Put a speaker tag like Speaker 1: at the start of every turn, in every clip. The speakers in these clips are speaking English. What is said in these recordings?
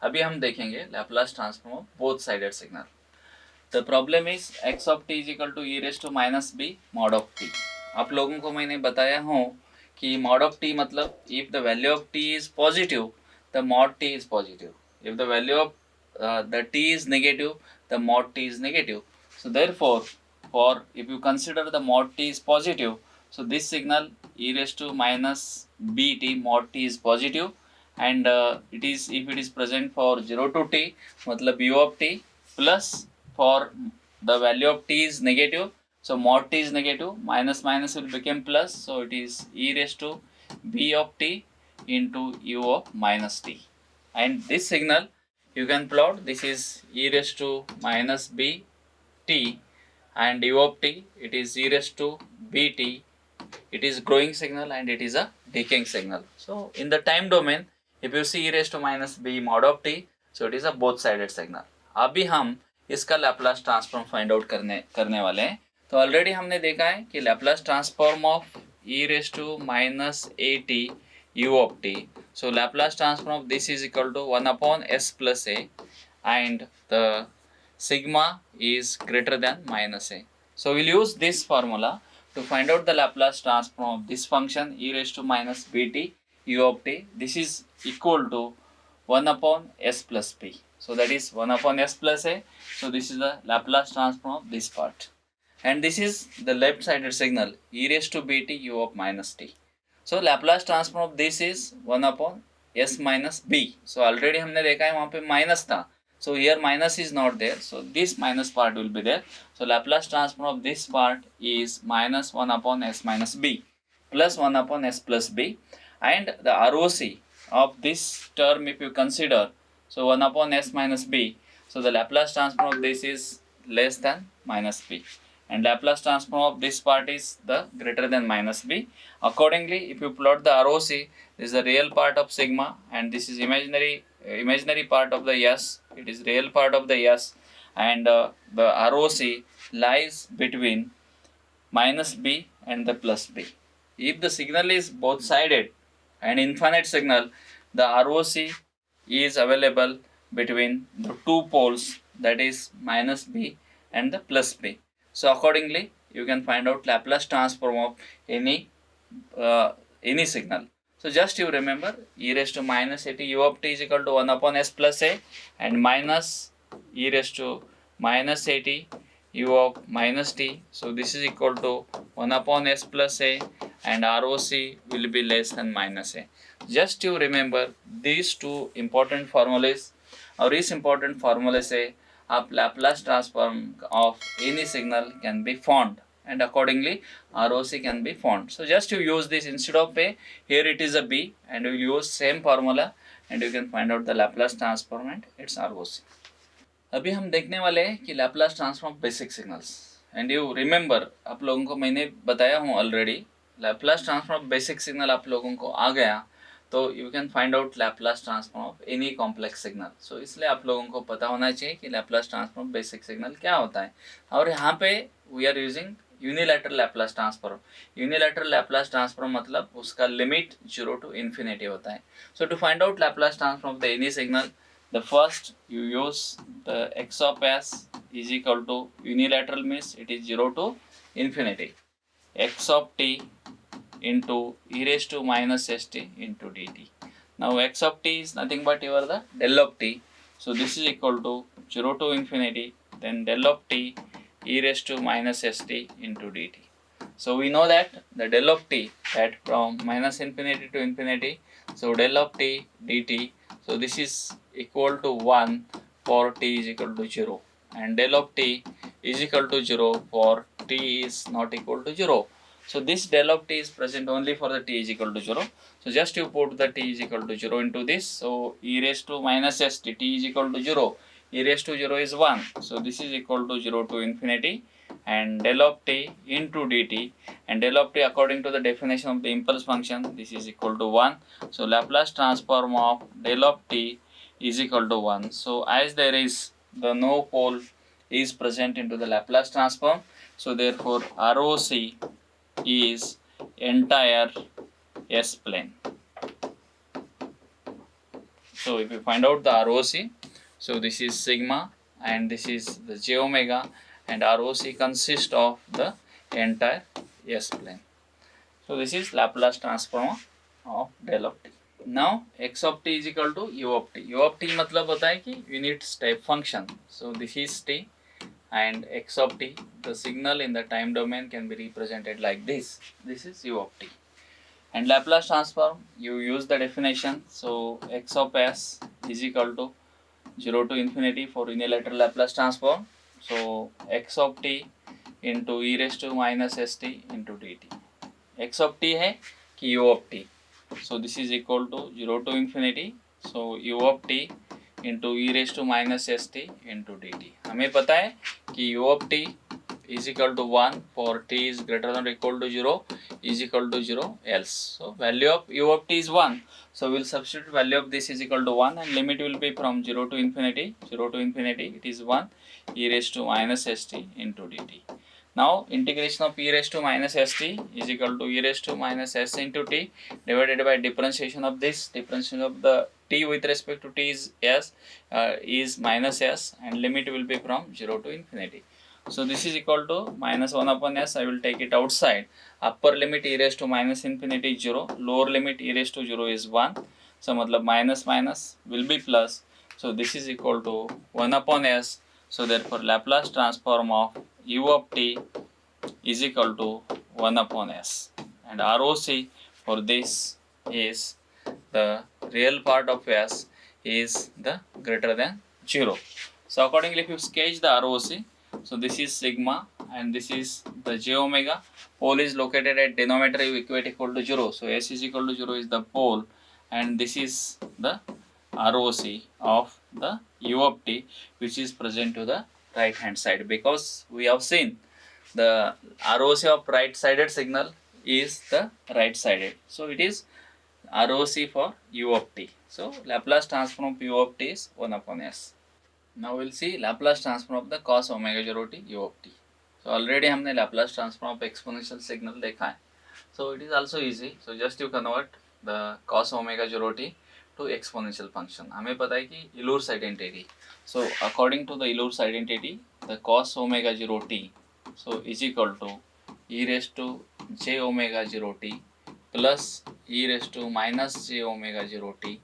Speaker 1: अभी हम देखेंगे Laplace transform of both sided signal. The problem is x of t is equal to e raise to minus b mod of t. आप लोगों को मैंने बताया हूँ कि मॉड ऑफ t मतलब if the value of t is positive the mod t is positive. If the value of the t is negative the mod t is negative. So therefore for if you consider the mod t is positive, so this signal e raised to minus bt mod t is positive, and it is if it is present for 0 to t matlab u of t, plus for the value of t is negative, so mod t is negative, minus minus will become plus, so it is e raised to b of t into u of minus t. And this signal you can plot, this is e raised to minus b t, and u of t it is e raised to bt. It is growing signal and it is a decaying signal. So in the time domain if you see e raised to minus b mod of t, so it is a both sided signal. अभी हम इसका Laplace transform find out करने वाले हैं. तो already हमने देखा है कि Laplace transform of e raised to minus at u of t. So Laplace transform of this is equal to 1 upon s plus a, and the sigma is greater than minus a. So we'll use this formula to find out the Laplace transform of this function e raised to minus bt u of t. This is equal to 1 upon s plus b. So that is 1 upon s plus a. So this is the Laplace transform of this part. And this is the left sided signal e raised to bt u of minus t. So Laplace transform of this is 1 upon s minus b. So already हमने देखा है वहाँ पे minus था. So here minus is not there. So this minus part will be there. So Laplace transform of this part is minus 1 upon s minus b plus 1 upon s plus b. And the ROC of this term if you consider, so 1 upon s minus b. So the Laplace transform of this is less than minus b. And Laplace transform of this part is the greater than minus b. Accordingly, if you plot the ROC, this is the real part of sigma and this is imaginary part of the s. It is real part of the s, and the ROC lies between minus b and the plus b. If the signal is both sided and infinite signal, the ROC is available between the two poles, that is minus b and the plus b. So accordingly you can find out Laplace transform of any signal. So just you remember e raised to minus at u of t is equal to 1 upon s plus a, and minus e raised to minus at u of minus t. So this is equal to 1 upon s plus a, and ROC will be less than minus a. Just you remember these two important formulas, और इस important formula से आप Laplace transform of any signal can be found, and accordingly ROC can be found. So just you use this instead of a, here it is a b, and you will use same formula and you can find out the Laplace transform and its ROC. अभी हम देखने वाले हैं कि Laplace transform basic signals. And you remember, आप लोगों को मैंने बताया हूँ already, Laplace transform basic signal आप लोगों को आ गया तो you can find out Laplace transform of any complex signal. So इसलिए आप लोगों को पता होना चाहिए कि Laplace ट्रांसफॉर्म बेसिक सिग्नल क्या होता है. और यहाँ पे we are using unilateral Laplace transform. Unilateral Laplace transform मतलब उसका लिमिट 0 to infinity होता है. So to find out Laplace transform of the any signal, the first you use the x of s is equal to unilateral means it is 0 to infinity, x of t into e raised to minus st into dt. Now x of t is nothing but your the del of t. So this is equal to 0 to infinity, then del of t e raised to minus st into dt. So we know that the del of t, that from minus infinity to infinity, so del of t dt, so this is equal to 1 for t is equal to 0, and del of t is equal to 0 for t is not equal to 0. So this del of t is present only for the t is equal to 0. So just you put the t is equal to 0 into this. So e raised to minus st, t is equal to 0. E raised to 0 is 1. So this is equal to 0 to infinity, and del of t into dt, and del of t according to the definition of the impulse function, this is equal to 1. So Laplace transform of del of t is equal to 1. So as there is the no pole is present into the Laplace transform, so therefore ROC is entire S plane. So if you find out the ROC, so this is sigma and this is the j omega, and ROC consists of the entire S plane. So this is Laplace transform of del of t. Now x of t is equal to u of t. U of t मतलब होता है कि unit step function. So this is t and x of t, the signal in the time domain can be represented like this. This is u of t. And Laplace transform, you use the definition. So x of s is equal to 0 to infinity for unilateral Laplace transform. So x of t into e raised to minus st into dt. x of t है कि u of t. So this is equal to 0 to infinity. So u of t into e raised to minus st into dt. हमें पता है कि u of t is equal to 1 for t is greater than or equal to 0 is equal to 0 else. So value of u of t is 1. So we will substitute value of this is equal to 1 and limit will be from 0 to infinity. 0 to infinity it is 1 e raised to minus st into dt. Now integration of e raised to minus st is equal to e raised to minus s into t divided by differentiation of this. Differentiation of the t with respect to t is s is minus s, and limit will be from 0 to infinity. So this is equal to minus 1 upon s. I will take it outside. Upper limit e raised to minus infinity is 0. Lower limit e raised to 0 is 1. So matlab minus minus will be plus. So this is equal to 1 upon s. So therefore Laplace transform of u of t is equal to 1 upon s. And ROC for this is the real part of s is the greater than 0. So accordingly, if you sketch the ROC, so this is sigma and this is the j omega. Pole is located at denominator, you equate equal to 0. So s is equal to 0 is the pole, and this is the ROC of the u of t, which is present to the right hand side, because we have seen the ROC of right sided signal is the right sided. So it is ROC for u of t. So Laplace transform of u of t is 1 upon s. Now we'll see Laplace transform of the cos omega 0 t u of t. So already हमने Laplace transform of exponential signal देखा है. So it is also easy. So just you convert the cos omega 0 t to exponential function. हमें पता है कि Euler's identity. So according to the Euler's identity, the cos omega 0 t so is equal to e raised to j omega 0 t plus e raised to minus j omega 0 t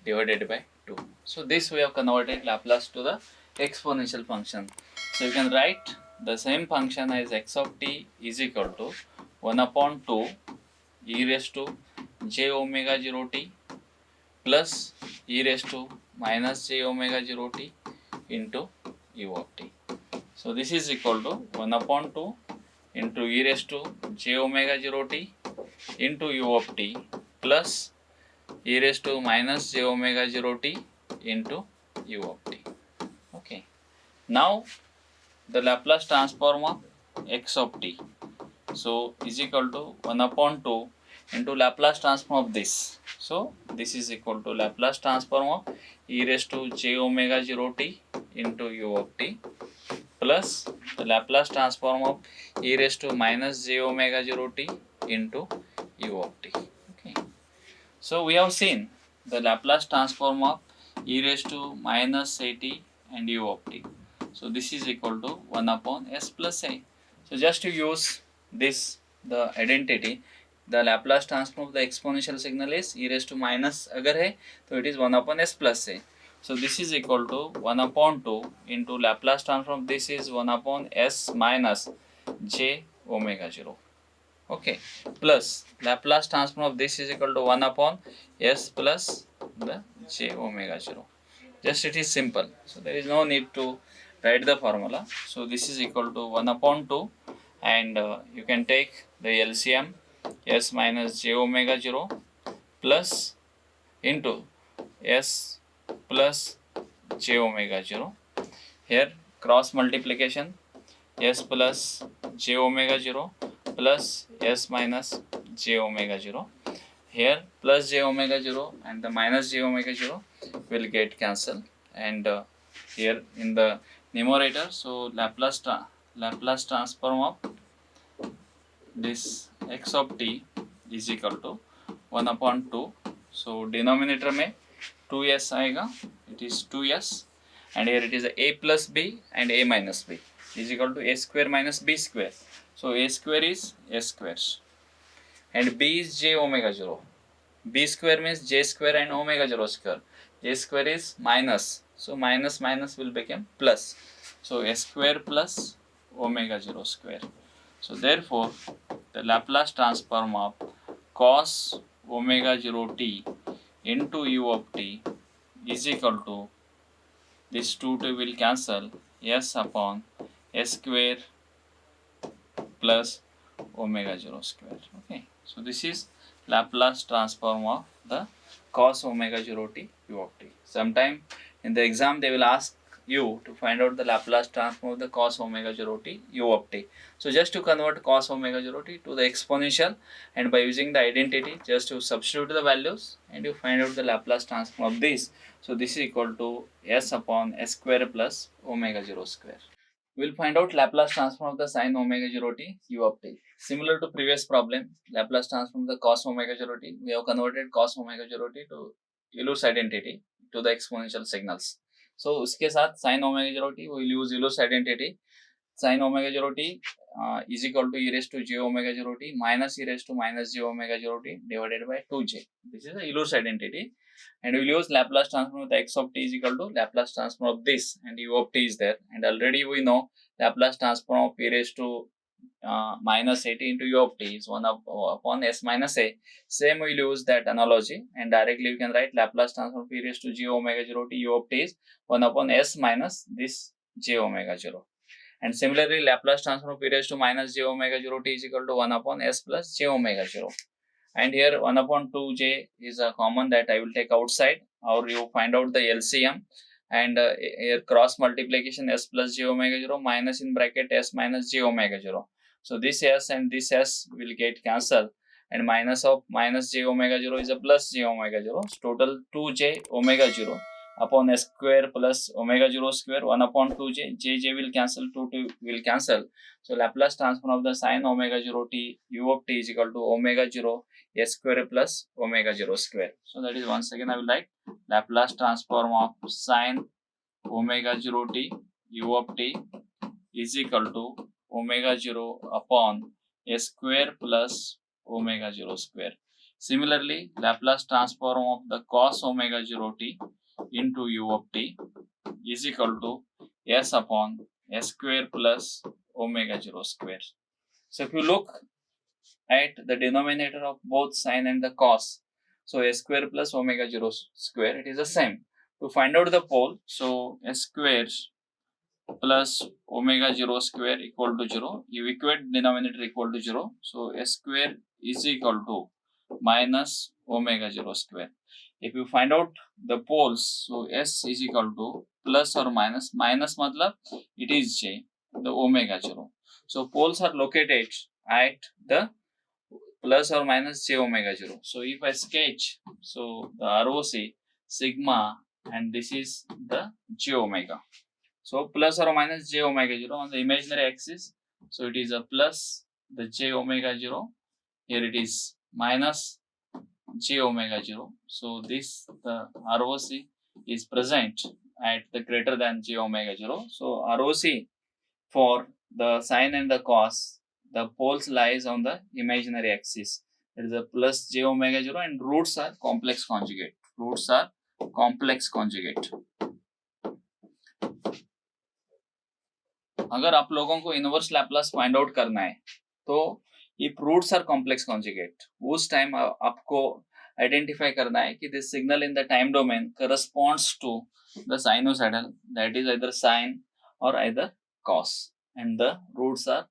Speaker 1: divided by 2. So this we have converted Laplace to the exponential function. So you can write the same function as x of t is equal to 1 upon 2 e raised to j omega 0 t plus e raised to minus j omega 0 t into u of t. So this is equal to 1 upon 2 into e raised to j omega 0 t into u of t plus e raised to minus j omega 0 t into u of t. Okay. Now the Laplace transform of x of t so is equal to 1 upon 2 into Laplace transform of this. So this is equal to Laplace transform of e raised to j omega 0 t into u of t plus the Laplace transform of e raised to minus j omega 0 t into u of t. Okay. So we have seen the Laplace transform of e raised to minus at and u of t. So this is equal to 1 upon s plus a. So just to use this the identity, the Laplace transform of the exponential signal is e raised to minus अगर है तो it is 1 upon s plus a. So this is equal to 1 upon 2 into Laplace transform of this is 1 upon s minus j omega 0. Okay, plus Laplace transform of this is equal to 1 upon s plus the j omega 0. Just it is simple. So there is no need to write the formula. So this is equal to 1 upon 2 and you can take the LCM s minus j omega 0 plus into s plus j omega 0. Here cross multiplication s plus j omega 0 plus s minus j omega 0. Here plus j omega 0 and the minus j omega 0 will get cancelled, and here in the numerator, so Laplace transform of this x of t is equal to 1 upon 2. So denominator में 2s आएगा, it is 2s, and here it is a plus b and a minus b is equal to a square minus b square. So a square is a square and b is j omega 0. B square means j square and omega 0 square. J square is minus, so minus minus will become plus. So a square plus omega 0 square. So therefore the Laplace transform of cos omega 0 t into u of t is equal to, this 2 will cancel, s upon s square plus omega 0 square. Okay, so this is Laplace transform of the cos omega 0 t u of t. Sometime in the exam they will ask you to find out the Laplace transform of the cos omega 0 t u of t. So just to convert cos omega 0 t to the exponential, and by using the identity just to substitute the values and you find out the Laplace transform of this. So this is equal to s upon s square plus omega 0 square. We will find out Laplace transform of the sin omega 0 t u of t. Similar to previous problem, Laplace transform of the cos omega 0 t, we have converted cos omega 0 t to Euler's identity to the exponential signals. So उसके साथ sin omega 0 t we will use Euler's identity. Sin omega 0 t is equal to e raised to j omega 0 t minus e raised to minus j omega 0 t divided by 2j. This is the Euler's identity, and we will use Laplace transform of the x of t is equal to Laplace transform of this, and u of t is there, and already we know Laplace transform of e raised to minus at into u of t is 1 upon s minus a. Same we will use that analogy, and directly we can write Laplace transform of e raised to j omega 0 t u of t is 1 upon s minus this j omega 0. And similarly, Laplace transform of e raised to minus j omega 0 t is equal to 1 upon s plus j omega 0. And here 1 upon 2j is a common that I will take outside, or you find out the LCM, and here cross multiplication s plus j omega 0 minus in bracket s minus j omega 0. So this s and this s will get cancelled, and minus of minus j omega 0 is a plus j omega 0. So total 2j omega 0 upon s square plus omega 0 square, 1 upon 2j, j will cancel, 2 will cancel. So Laplace transform of the sin omega 0 t u of t is equal to omega 0 s square plus omega 0 square. So that is, once again I will write Laplace transform of sin omega 0 t u of t is equal to omega 0 upon s square plus omega 0 square. Similarly, Laplace transform of the cos omega 0 t into u of t is equal to s upon s square plus omega 0 square. So if you look at the denominator of both sin and the cos, so s square plus omega 0 square, it is the same. To find out the pole, so s square plus omega 0 square equal to 0, you equate denominator equal to 0, so s square is equal to minus omega 0 square. If you find out the poles, so s is equal to plus or minus, minus matlab it is j, the omega 0. So poles are located at the plus or minus j omega 0. So if I sketch, so the ROC sigma, and this is the j omega. So plus or minus j omega 0 on the imaginary axis. So it is a plus the j omega 0. Here it is minus j omega 0. So this the ROC is present at the greater than j omega 0. So ROC for the sine and the cos, the poles lies on the imaginary axis. There is a plus j omega 0, and roots are complex conjugate. Roots are complex conjugate. अगर आप लोगों को inverse Laplace find out करना है तो if roots are complex conjugate, उस time आपको identify करना है कि this signal in the time domain corresponds to the sinusoidal, that is either sine और either cos, and the roots are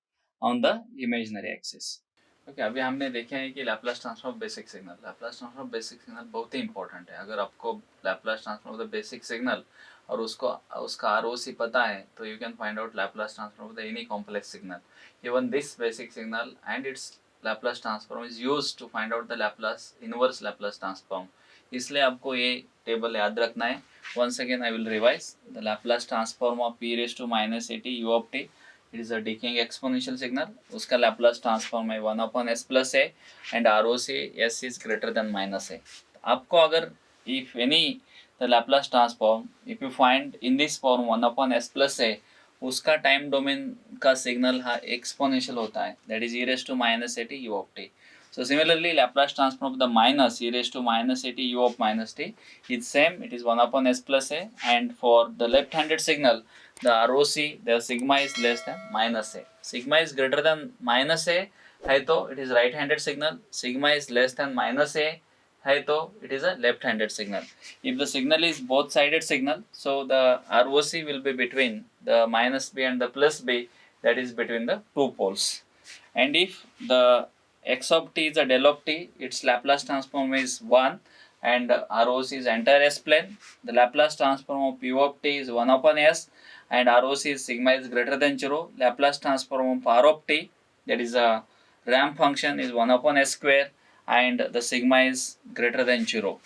Speaker 1: on the imaginary axis. Okay, अभी हमने देखा है कि Laplace transform of basic signal. Laplace transform of basic signal बहुत ही important है. अगर आपको Laplace transform of the basic signal और उसका ROC पता है तो you can find out Laplace transform of the any complex signal. Even this basic signal and its Laplace transform is used to find out the Laplace inverse Laplace transform. इसलिए आपको ये table याद रखना है. Once again I will revise the Laplace transform of p raised to minus at u of t. It is a decaying exponential signal. उसका Laplace transform है 1 upon s plus a, and ROC s is greater than minus a. आपको अगर if any the Laplace transform if you find in this form 1 upon s plus a, उसका time domain का signal हा exponential होता है, that is e raised to minus a t u of t. So similarly, Laplace transform of the minus e raised to minus a t u of minus t is same, it is 1 upon s plus a, and for the left-handed signal, the ROC, the sigma is less than minus a. Sigma is greater than minus a है तो it is right-handed signal, sigma is less than minus a है तो it is a left-handed signal. If the signal is both-sided signal, so the ROC will be between the minus b and the plus b, that is between the two poles. And if the x of t is a del of t, its Laplace transform is 1 and ROC is entire s plane. The Laplace transform of u of t is 1 upon s and ROC is sigma is greater than 0. Laplace transform of r of t, that is a ramp function, is 1 upon s square and the sigma is greater than 0.